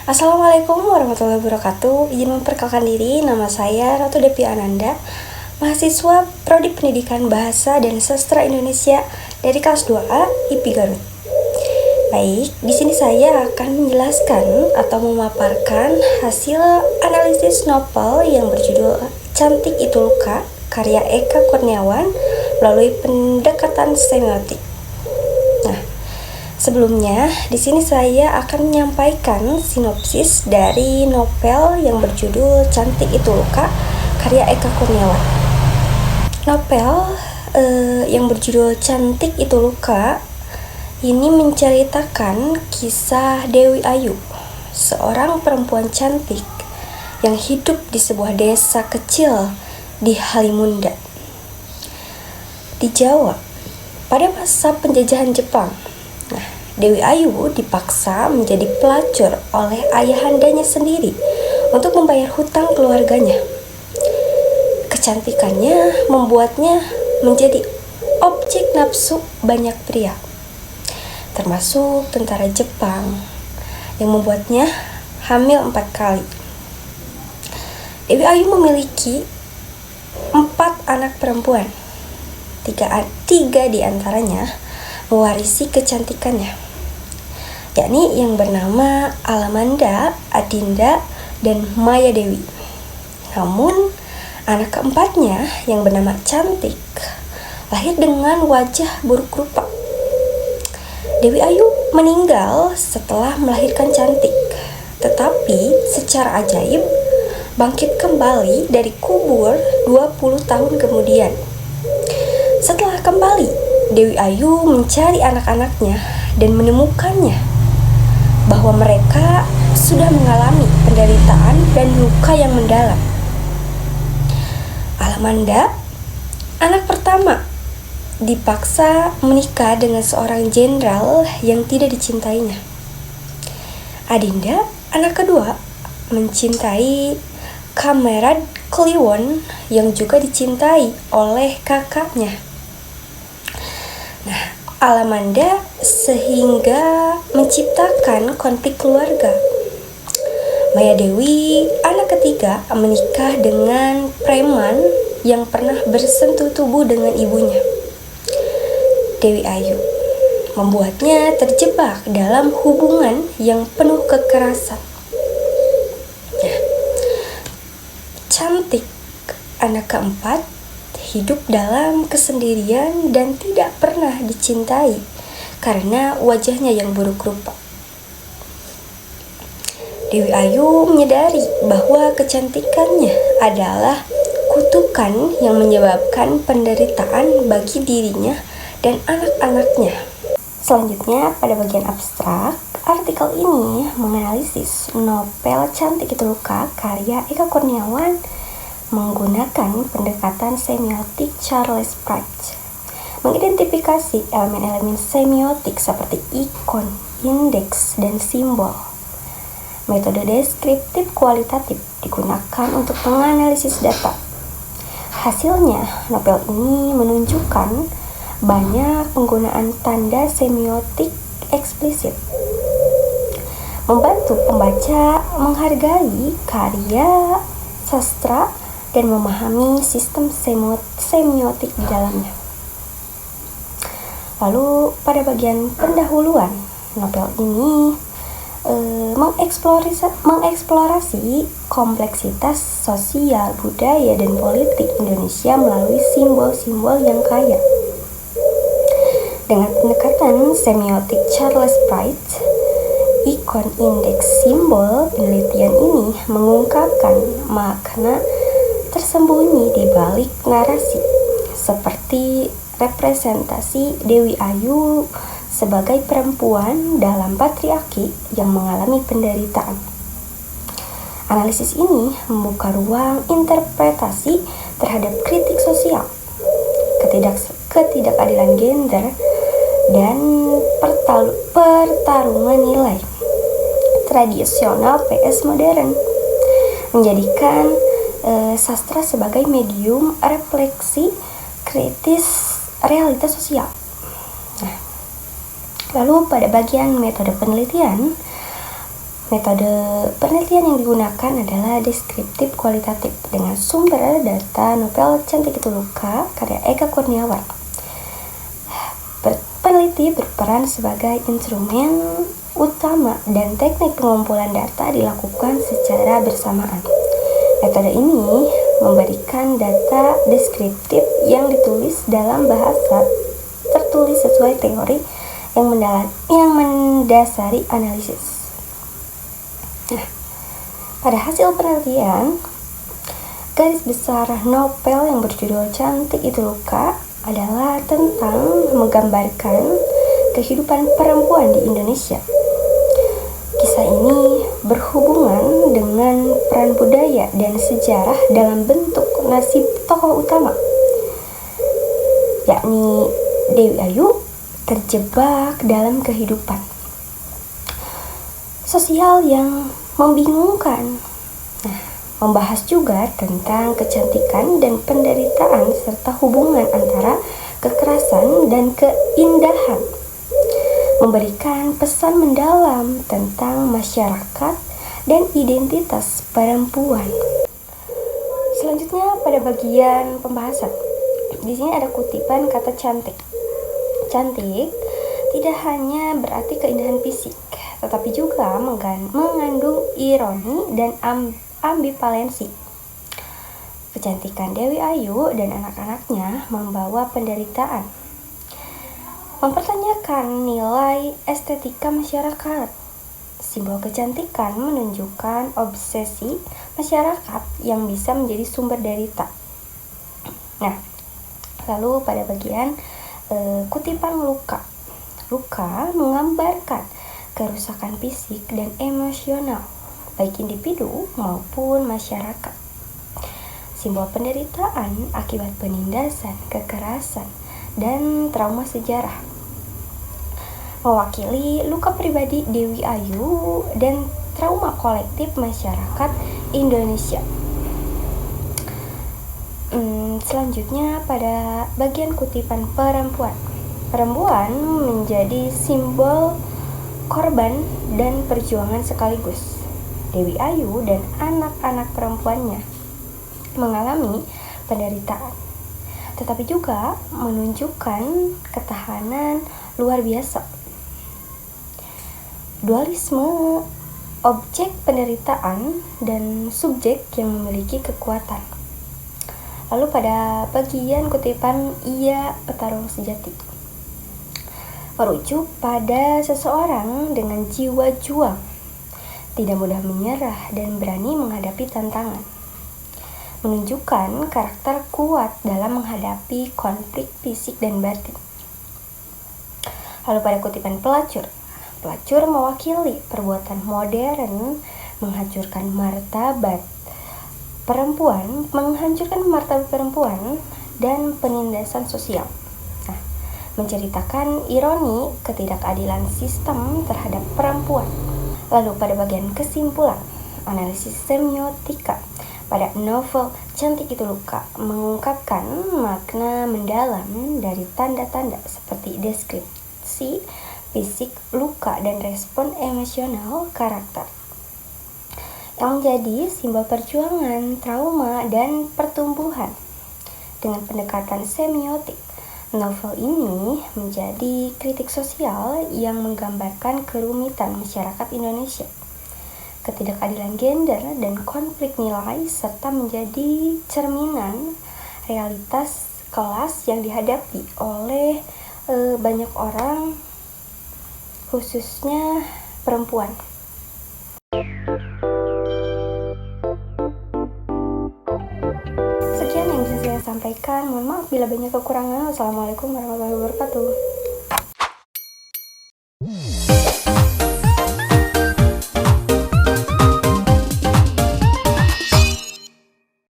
Assalamualaikum warahmatullahi wabarakatuh. Izin memperkenalkan diri, nama saya Ratu Depi Ananda, mahasiswa Prodi Pendidikan Bahasa dan Sastra Indonesia dari kelas 2A IP Garut. Baik, di sini saya akan menjelaskan atau memaparkan hasil analisis novel yang berjudul Cantik Itu Luka, karya Eka Kurniawan melalui pendekatan semiotik. Sebelumnya, di sini saya akan menyampaikan sinopsis dari novel yang berjudul Cantik Itu Luka, karya Eka Kurniawan. Novel yang berjudul Cantik Itu Luka ini menceritakan kisah Dewi Ayu, seorang perempuan cantik yang hidup di sebuah desa kecil di Halimunda, di Jawa, pada masa penjajahan Jepang. Dewi Ayu dipaksa menjadi pelacur oleh ayahandanya sendiri untuk membayar hutang keluarganya. Kecantikannya membuatnya menjadi objek nafsu banyak pria, termasuk tentara Jepang yang membuatnya hamil 4 kali. Dewi Ayu memiliki 4 anak perempuan. Tiga di antaranya mewarisi kecantikannya, yakni yang bernama Alamanda, Adinda, dan Maya Dewi. Namun, anak keempatnya yang bernama Cantik lahir dengan wajah buruk rupa. Dewi Ayu meninggal setelah melahirkan Cantik, tetapi secara ajaib bangkit kembali dari kubur 20 tahun kemudian. Setelah kembali, Dewi Ayu mencari anak-anaknya dan menemukannya bahwa mereka sudah mengalami penderitaan dan luka yang mendalam. Alamanda, anak pertama, dipaksa menikah dengan seorang jenderal yang tidak dicintainya. Adinda, anak kedua, mencintai Kamerad Kliwon yang juga dicintai oleh kakaknya. Alamanda sehingga menciptakan konflik keluarga. Maya Dewi, anak ketiga, menikah dengan preman yang pernah bersentuh tubuh dengan ibunya, Dewi Ayu, membuatnya terjebak dalam hubungan yang penuh kekerasan. Cantik, anak keempat, hidup dalam kesendirian dan tidak pernah dicintai karena wajahnya yang buruk rupa. Dewi Ayu menyadari bahwa kecantikannya adalah kutukan yang menyebabkan penderitaan bagi dirinya dan anak-anaknya. Selanjutnya, pada bagian abstrak, artikel ini menganalisis novel Cantik Itu Luka karya Eka Kurniawan menggunakan pendekatan semiotik Charles Price, mengidentifikasi elemen-elemen semiotik seperti ikon, indeks, dan simbol. Metode deskriptif kualitatif digunakan untuk menganalisis data. Hasilnya, novel ini menunjukkan banyak penggunaan tanda semiotik eksplisit, membantu pembaca menghargai karya sastra dan memahami sistem semiotik di dalamnya. Lalu pada bagian pendahuluan, novel ini mengeksplorasi kompleksitas sosial, budaya, dan politik Indonesia melalui simbol-simbol yang kaya. Dengan pendekatan semiotik Charles Price, ikon, indeks, simbol, penelitian ini mengungkapkan makna tersembunyi di balik narasi, seperti representasi Dewi Ayu sebagai perempuan dalam patriarki yang mengalami penderitaan. Analisis ini membuka ruang interpretasi terhadap kritik sosial, ketidakadilan gender, dan pertarungan nilai tradisional vs modern, menjadikan sastra sebagai medium refleksi kritis realitas sosial. Lalu pada bagian metode penelitian, Metode penelitian yang digunakan adalah deskriptif kualitatif dengan sumber data novel Cantik Itu Luka karya Eka Kurniawan. Peneliti berperan sebagai instrumen utama dan teknik pengumpulan data dilakukan secara bersamaan. Metode ini memberikan data deskriptif yang ditulis dalam bahasa tertulis sesuai teori yang mendasari analisis. Nah, pada hasil penelitian, garis besar novel yang berjudul Cantik Itu Luka adalah tentang menggambarkan kehidupan perempuan di Indonesia. Kisah ini berhubungan dengan peran budaya dan sejarah dalam bentuk nasib tokoh utama, yakni Dewi Ayu terjebak dalam kehidupan sosial yang membingungkan. Nah, membahas juga tentang kecantikan dan penderitaan serta hubungan antara kekerasan dan keindahan. Memberikan pesan mendalam tentang masyarakat dan identitas perempuan. Selanjutnya pada bagian pembahasan. Di sini ada kutipan kata cantik. Cantik tidak hanya berarti keindahan fisik, tetapi juga mengandung ironi dan ambivalensi. Kecantikan Dewi Ayu dan anak-anaknya membawa penderitaan, mempertanyakan nilai estetika masyarakat. Simbol kecantikan menunjukkan obsesi masyarakat yang bisa menjadi sumber derita. Nah, lalu pada bagian kutipan luka. Luka menggambarkan kerusakan fisik dan emosional, baik individu maupun masyarakat. Simbol penderitaan akibat penindasan, kekerasan, dan trauma sejarah. Mewakili luka pribadi Dewi Ayu dan trauma kolektif masyarakat Indonesia. Selanjutnya pada bagian kutipan perempuan. Perempuan menjadi simbol korban dan perjuangan sekaligus. Dewi Ayu dan anak-anak perempuannya mengalami penderitaan, tetapi juga menunjukkan ketahanan luar biasa. Dualisme objek penderitaan dan subjek yang memiliki kekuatan. Lalu pada bagian kutipan ia petarung sejati, merujuk pada seseorang dengan jiwa juang, tidak mudah menyerah dan berani menghadapi tantangan. Menunjukkan karakter kuat dalam menghadapi konflik fisik dan batin. Lalu pada kutipan pelacur. Pelacur mewakili perbuatan modern menghancurkan martabat perempuan dan penindasan sosial. Nah, menceritakan ironi ketidakadilan sistem terhadap perempuan. Lalu pada bagian kesimpulan, analisis semiotika pada novel Cantik Itu Luka mengungkapkan makna mendalam dari tanda-tanda seperti deskripsi fisik luka dan respon emosional karakter yang menjadi simbol perjuangan, trauma, dan pertumbuhan. Dengan pendekatan semiotik, novel ini menjadi kritik sosial yang menggambarkan kerumitan masyarakat Indonesia, ketidakadilan gender, dan konflik nilai, serta menjadi cerminan realitas kelas yang dihadapi oleh banyak orang, khususnya perempuan. Sekian yang bisa saya sampaikan. Mohon maaf bila banyak kekurangan. Wassalamualaikum warahmatullahi wabarakatuh.